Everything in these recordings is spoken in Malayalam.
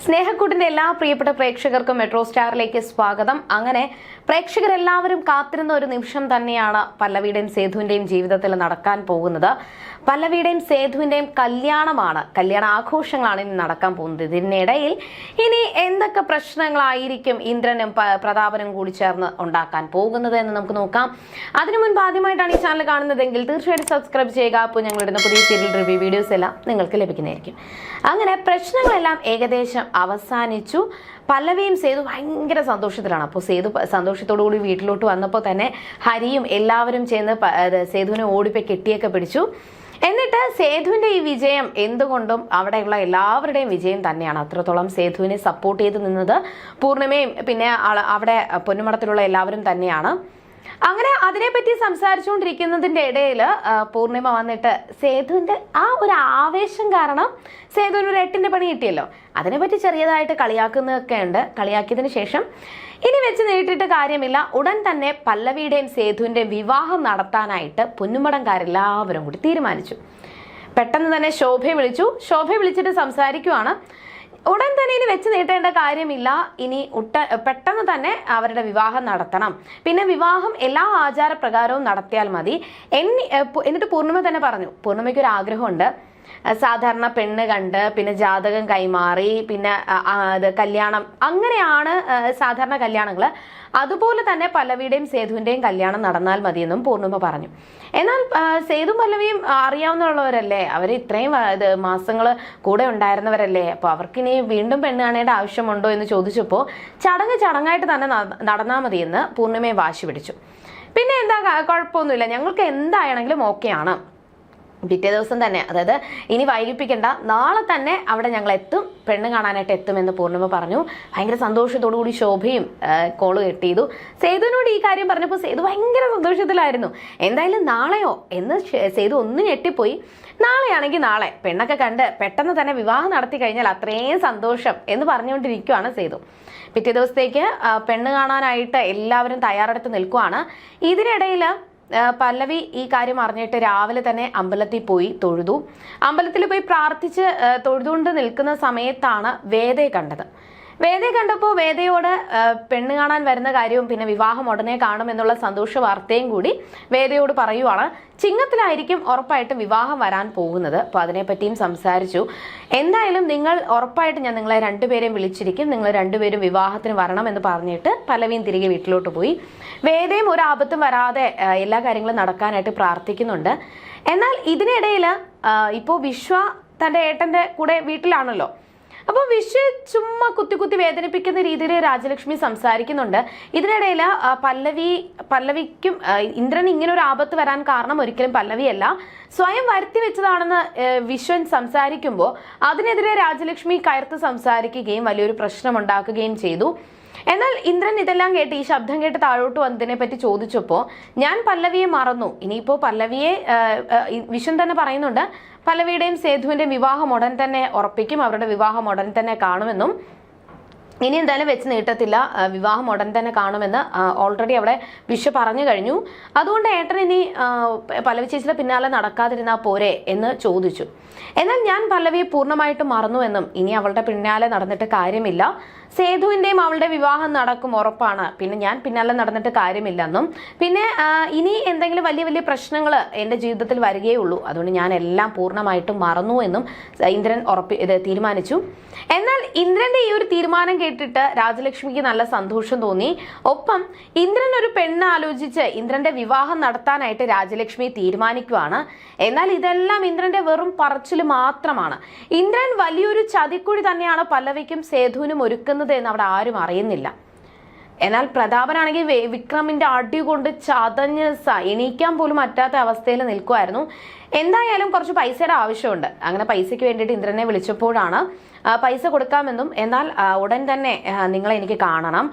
സ്നേഹക്കൂട്ടിന്റെ എല്ലാ പ്രിയപ്പെട്ട പ്രേക്ഷകർക്കും മെട്രോ സ്റ്റാറിലേക്ക് സ്വാഗതം. അങ്ങനെ പ്രേക്ഷകരെല്ലാവരും കാത്തിരുന്ന ഒരു നിമിഷം തന്നെയാണ് പല്ലവിയുടെയും സേതുവിന്റെയും ജീവിതത്തിൽ നടക്കാൻ പോകുന്നത്. പല്ലവിയുടെയും സേതുവിന്റെയും കല്യാണ ആഘോഷങ്ങളാണ് ഇനി നടക്കാൻ പോകുന്നത്. ഇതിനിടയിൽ ഇനി എന്തൊക്കെ പ്രശ്നങ്ങളായിരിക്കും ഇന്ദ്രനും പ്രതാപനും കൂടി ചേർന്ന് ഉണ്ടാക്കാൻ പോകുന്നത് എന്ന് നമുക്ക് നോക്കാം. അതിനു മുൻപ് ആദ്യമായിട്ടാണ് ഈ ചാനൽ കാണുന്നതെങ്കിൽ തീർച്ചയായിട്ടും സബ്സ്ക്രൈബ് ചെയ്യുക. അപ്പോൾ ഞങ്ങളിടുന്ന പുതിയ സീരിയൽ റിവ്യൂ വീഡിയോസ് എല്ലാം നിങ്ങൾക്ക് ലഭിക്കുന്നതായിരിക്കും. അങ്ങനെ പ്രശ്നങ്ങളെല്ലാം ഏകദേശം അവസാനിച്ചു. പല്ലവിയും സേതു ഭയങ്കര സന്തോഷത്തിലാണ്. അപ്പോൾ സേതു സന്തോഷത്തോടു കൂടി വീട്ടിലോട്ട് വന്നപ്പോൾ തന്നെ ഹരിയും എല്ലാവരും ചേർന്ന് സേതുവിനെ ഓടിപ്പോയി കെട്ടിയൊക്കെ പിടിച്ചു. എന്നിട്ട് സേതുവിന്റെ ഈ വിജയം എന്തുകൊണ്ടും അവിടെയുള്ള എല്ലാവരുടെയും വിജയം തന്നെയാണ്. അത്രത്തോളം സേതുവിനെ സപ്പോർട്ട് ചെയ്ത് നിന്നത് പൂർണിമയും പിന്നെ അവിടെ പൊന്നുമടത്തിലുള്ള എല്ലാവരും തന്നെയാണ്. അങ്ങനെ അതിനെപ്പറ്റി സംസാരിച്ചുകൊണ്ടിരിക്കുന്നതിന്റെ ഇടയിൽ പൂർണിമ വന്നിട്ട് സേതുവിന്റെ ആ ഒരു ആവേശം കാരണം സേതുവിന് ഒരു 8ന്റെ പണി കിട്ടിയല്ലോ, അതിനെപ്പറ്റി ചെറിയതായിട്ട് കളിയാക്കുന്നതൊക്കെ ഉണ്ട്. കളിയാക്കിയതിന് ശേഷം ഇനി വെച്ച് നീട്ടിയിട്ട് കാര്യമില്ല, ഉടൻ തന്നെ പല്ലവിയുടെയും സേതുവിന്റെയും വിവാഹം നടത്താനായിട്ട് പൊന്നുമടംകാരെല്ലാവരും കൂടി തീരുമാനിച്ചു. പെട്ടെന്ന് തന്നെ ശോഭയെ വിളിച്ചിട്ട് സംസാരിക്കുവാണ്. ഉടൻ തന്നെ ഇനി വെച്ച് നീട്ടേണ്ട കാര്യമില്ല, ഇനി പെട്ടെന്ന് തന്നെ അവരുടെ വിവാഹം നടത്തണം. പിന്നെ വിവാഹം എല്ലാ ആചാരപ്രകാരവും നടത്തിയാൽ മതി. എന്നിട്ട് പൂർണിമ തന്നെ പറഞ്ഞു, പൂർണിമയ്ക്ക് ഒരു ആഗ്രഹമുണ്ട്. സാധാരണ പെണ്ണ് കണ്ട് പിന്നെ ജാതകം കൈമാറി പിന്നെ കല്യാണം, അങ്ങനെയാണ് സാധാരണ കല്യാണങ്ങൾ. അതുപോലെ തന്നെ പല്ലവിയുടെയും സേതുവിന്റെയും കല്യാണം നടന്നാൽ മതിയെന്നും പൂർണിമ പറഞ്ഞു. എന്നാൽ സേതു പല്ലവിയും അറിയാവുന്നവരല്ലേ, അവർ ഇത്രയും മാസങ്ങൾ കൂടെ ഉണ്ടായിരുന്നവരല്ലേ, അപ്പോൾ അവർക്കിനി വീണ്ടും പെണ്ണ് കാണേണ്ട ആവശ്യമുണ്ടോ എന്ന് ചോദിച്ചപ്പോൾ ചടങ്ങായിട്ട് തന്നെ നടന്നാൽ മതിയെന്ന് പൂർണിമയെ വാശി പിടിച്ചു. പിന്നെ എന്താ കുഴപ്പമൊന്നുമില്ല, ഞങ്ങൾക്ക് എന്തായാണെങ്കിലും ഓക്കെയാണ്. പിറ്റേ ദിവസം തന്നെ, അതായത് ഇനി വൈകിപ്പിക്കേണ്ട, നാളെ തന്നെ അവിടെ ഞങ്ങൾ എത്തും, പെണ്ണ് കാണാനായിട്ട് എത്തുമെന്ന് പൂർണിമ പറഞ്ഞു. ഭയങ്കര സന്തോഷത്തോടു കൂടി ശോഭയും കോള് കെട്ടിയതു. സേതുവിനോട് ഈ കാര്യം പറഞ്ഞപ്പോൾ സേതു ഭയങ്കര സന്തോഷത്തിലായിരുന്നു. എന്തായാലും നാളെയോ എന്ന് സേതു ഒന്ന് ഞെട്ടിപ്പോയി. നാളെയാണെങ്കിൽ നാളെ പെണ്ണൊക്കെ കണ്ട് പെട്ടെന്ന് തന്നെ വിവാഹം നടത്തി കഴിഞ്ഞാൽ അത്രയും സന്തോഷം എന്ന് പറഞ്ഞുകൊണ്ടിരിക്കുകയാണ് സേതു. പിറ്റേ ദിവസത്തേക്ക് പെണ്ണ് കാണാനായിട്ട് എല്ലാവരും തയ്യാറെടുത്ത് നിൽക്കുവാണ്. ഇതിനിടയിൽ പല്ലവി ഈ കാര്യം അറിഞ്ഞിട്ട് രാവിലെ തന്നെ അമ്പലത്തിൽ പോയി തൊഴുതു. അമ്പലത്തിൽ പോയി പ്രാർത്ഥിച്ച് തൊഴുതുകൊണ്ട് നിൽക്കുന്ന സമയത്താണ് വേദയെ കണ്ടത്. വേദയെ കണ്ടപ്പോൾ വേദയോട് പെണ്ണ് കാണാൻ വരുന്ന കാര്യവും പിന്നെ വിവാഹം ഉടനെ കാണുമെന്നുള്ള സന്തോഷ വാർത്തയും കൂടി വേദയോട് പറയുവാണ്. ചിങ്ങത്തിലായിരിക്കും ഉറപ്പായിട്ടും വിവാഹം വരാൻ പോകുന്നത്. അപ്പോൾ അതിനെപ്പറ്റിയും സംസാരിച്ചു. എന്തായാലും നിങ്ങൾ ഉറപ്പായിട്ട് ഞാൻ നിങ്ങളെ രണ്ടുപേരെയും വിളിച്ചിരിക്കും, നിങ്ങൾ രണ്ടുപേരും വിവാഹത്തിന് വരണം എന്ന് പറഞ്ഞിട്ട് പല്ലവിയും തിരികെ വീട്ടിലോട്ട് പോയി. വേദയും ഒരു ആപത്തും വരാതെ എല്ലാ കാര്യങ്ങളും നടക്കാനായിട്ട് പ്രാർത്ഥിക്കുന്നുണ്ട്. എന്നാൽ ഇതിനിടയിൽ ഇപ്പോൾ വിശ്വ തൻ്റെ ഏട്ടൻ്റെ കൂടെ വീട്ടിലാണല്ലോ. അപ്പോൾ വിശ്വ ചുമ്മാ കുത്തി വേദനിപ്പിക്കുന്ന രീതിയിൽ രാജലക്ഷ്മി സംസാരിക്കുന്നുണ്ട്. ഇതിനിടയിൽ പല്ലവിക്കും ഇന്ദ്രൻ ഇങ്ങനെ ഒരു ആപത്ത് വരാൻ കാരണം ഒരിക്കലും പല്ലവിയല്ല, സ്വയം വരുത്തി വെച്ചതാണെന്ന് വിശ്വൻ സംസാരിക്കുമ്പോൾ അതിനെതിരെ രാജലക്ഷ്മി കയർത്ത് സംസാരിക്കുകയും വലിയൊരു പ്രശ്നമുണ്ടാക്കുകയും ചെയ്തു. എന്നാൽ ഇന്ദ്രൻ ഇതെല്ലാം കേട്ട്, ഈ ശബ്ദം കേട്ട് താഴോട്ട് വന്നതിനെ പറ്റി ചോദിച്ചപ്പോൾ ഞാൻ പല്ലവിയെ മറന്നു, ഇനിയിപ്പോൾ പല്ലവിയെ വിശ്വൻ തന്നെ പറയുന്നുണ്ട് പല്ലവിയുടെയും സേതുവിന്റെയും വിവാഹം ഉടൻ തന്നെ ഉറപ്പിക്കും, അവരുടെ വിവാഹം ഉടൻ തന്നെ കാണുമെന്നും ഇനി എന്തായാലും വെച്ച് നീട്ടത്തില്ല, വിവാഹം ഉടൻ തന്നെ കാണുമെന്ന് ഓൾറെഡി അവിടെ വിശ്വ പറഞ്ഞു കഴിഞ്ഞു. അതുകൊണ്ട് ഏട്ടൻ ഇനി പല്ലവി ചേച്ചിയുടെ പിന്നാലെ നടക്കാതിരുന്നാൽ പോരെ എന്ന് ചോദിച്ചു. എന്നാൽ ഞാൻ പല്ലവിയെ പൂർണ്ണമായിട്ടും മറന്നുവെന്നും ഇനി അവളുടെ പിന്നാലെ നടന്നിട്ട് കാര്യമില്ല, സേതുവിന്റെയും അവളുടെ വിവാഹം നടക്കും ഉറപ്പാണ്, പിന്നെ ഞാൻ പിന്നാലെ നടന്നിട്ട് കാര്യമില്ലെന്നും പിന്നെ ഇനി എന്തെങ്കിലും വലിയ പ്രശ്നങ്ങൾ എൻ്റെ ജീവിതത്തിൽ വരികയേ ഉള്ളൂ, അതുകൊണ്ട് ഞാൻ എല്ലാം പൂർണ്ണമായിട്ടും മറന്നു എന്നും ഇന്ദ്രൻ തീരുമാനിച്ചു. എന്നാൽ ഇന്ദ്രന്റെ ഈ ഒരു തീരുമാനം കേട്ടിട്ട് രാജലക്ഷ്മിക്ക് നല്ല സന്തോഷം തോന്നി. ഒപ്പം ഇന്ദ്രൻ ഒരു പെണ്ണ് ആലോചിച്ച് ഇന്ദ്രന്റെ വിവാഹം നടത്താനായിട്ട് രാജലക്ഷ്മി തീരുമാനിക്കുവാണ്. എന്നാൽ ഇതെല്ലാം ഇന്ദ്രന്റെ വെറും പറച്ചിൽ മാത്രമാണ്. ഇന്ദ്രൻ വലിയൊരു ചതിക്കുഴി തന്നെയാണ് പല്ലവിക്കും സേതുവിനും ഒരുക്കുന്നത് എന്ന് അവിടെ ആരും അറിയുന്നില്ല. എന്നാൽ പ്രതാപനാണെങ്കിൽ വിക്രമിന്റെ അടി കൊണ്ട് ചതഞ്ഞ് എണീക്കാൻ പോലും പറ്റാത്ത അവസ്ഥയിൽ നിൽക്കുമായിരുന്നു. എന്തായാലും കുറച്ച് പൈസയുടെ ആവശ്യമുണ്ട്. അങ്ങനെ പൈസയ്ക്ക് വേണ്ടിയിട്ട് ഇന്ദ്രനെ വിളിച്ചപ്പോഴാണ് പൈസ കൊടുക്കാമെന്നും എന്നാൽ ഉടൻ തന്നെ നിങ്ങളെ എനിക്ക് കാണണം,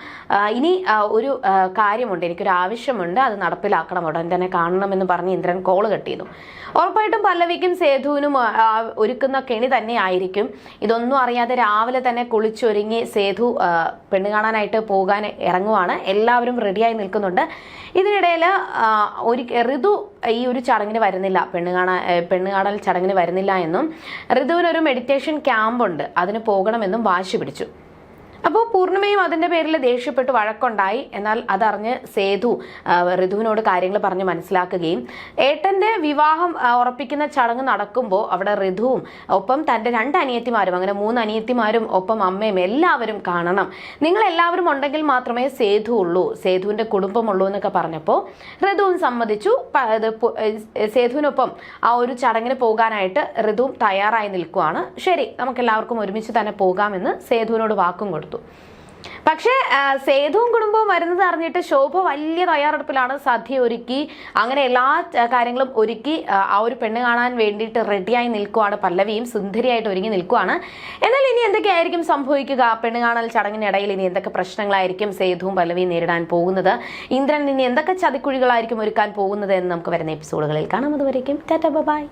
ഇനി ഒരു കാര്യമുണ്ട്, എനിക്കൊരു ആവശ്യമുണ്ട്, അത് നടപ്പിലാക്കണം, ഉടൻ തന്നെ കാണണമെന്ന് പറഞ്ഞ് ഇന്ദ്രൻ കോള് കെട്ടിയിരുന്നു. ഉറപ്പായിട്ടും പല്ലവിക്കും സേതുവിനും ഒരുക്കുന്ന കെണി തന്നെ ആയിരിക്കും. ഇതൊന്നും അറിയാതെ രാവിലെ തന്നെ കുളിച്ചൊരുങ്ങി സേതു പെണ്ണ് കാണാനായിട്ട് പോകാൻ ഇറങ്ങുവാണ്. എല്ലാവരും റെഡിയായി നിൽക്കുന്നുണ്ട്. ഇതിനിടയിൽ ഋതു ഈ ഒരു ചടങ്ങിന് വരുന്നില്ല, പെണ്ണ് കാണൽ ചടങ്ങിന് വരുന്നില്ല എന്നും ഋതുവിനൊരു മെഡിറ്റേഷൻ ക്യാമ്പുണ്ട്, അതിന് പോകണമെന്നും വാശി പിടിച്ചു. അപ്പോൾ പൂർണിമയും അതിന്റെ പേരിൽ ദേഷ്യപ്പെട്ട് വഴക്കുണ്ടായി. എന്നാൽ അതറിഞ്ഞ് സേതു ഋതുവിനോട് കാര്യങ്ങൾ പറഞ്ഞ് മനസ്സിലാക്കുകയും ഏട്ടന്റെ വിവാഹം ഉറപ്പിക്കുന്ന ചടങ്ങ് നടക്കുമ്പോൾ അവിടെ ഋതുവും ഒപ്പം തന്റെ 2 അനിയത്തിമാരും, അങ്ങനെ 3 അനിയത്തിമാരും ഒപ്പം അമ്മയും എല്ലാവരും കാണണം, നിങ്ങൾ എല്ലാവരും ഉണ്ടെങ്കിൽ മാത്രമേ സേതു ഉള്ളൂ, സേതുവിന്റെ കുടുംബമുള്ളൂ എന്നൊക്കെ പറഞ്ഞപ്പോൾ ഋതുവും സമ്മതിച്ചു. സേതുവിനൊപ്പം ആ ഒരു ചടങ്ങിന് പോകാനായിട്ട് ഋതുവും തയ്യാറായി നിൽക്കുവാണ്. ശരി, നമുക്ക് എല്ലാവർക്കും ഒരുമിച്ച് തന്നെ പോകാമെന്ന് സേതുവിനോട് വാക്കും കൊടുത്തു. പക്ഷേ സേതുവും കുടുംബവും വരുന്നത് അറിഞ്ഞിട്ട് ശോഭ വലിയ തയ്യാറെടുപ്പിലാണ്. സദ്യ ഒരുക്കി, അങ്ങനെ എല്ലാ കാര്യങ്ങളും ഒരുക്കി ആ ഒരു പെണ്ണ് കാണാൻ വേണ്ടിയിട്ട് റെഡിയായി നിൽക്കുവാണ്. പല്ലവിയും സുന്ദരിയായിട്ട് ഒരുങ്ങി നിൽക്കുവാണ്. എന്നാൽ ഇനി എന്തൊക്കെയായിരിക്കും സംഭവിക്കുക? പെണ്ണ് കാണൽ ചടങ്ങിനിടയിൽ ഇനി എന്തൊക്കെ പ്രശ്നങ്ങളായിരിക്കും സേതുവും പല്ലവിയും നേരിടാൻ പോകുന്നത്? ഇന്ദ്രൻ ഇനി എന്തൊക്കെ ചതിക്കുഴികളായിരിക്കും ഒരുക്കാൻ പോകുന്നത് എന്ന് നമുക്ക് വരുന്ന എപ്പിസോഡുകളിൽ കാണാം. അതുവരേക്കും ടാറ്റാ ബൈ.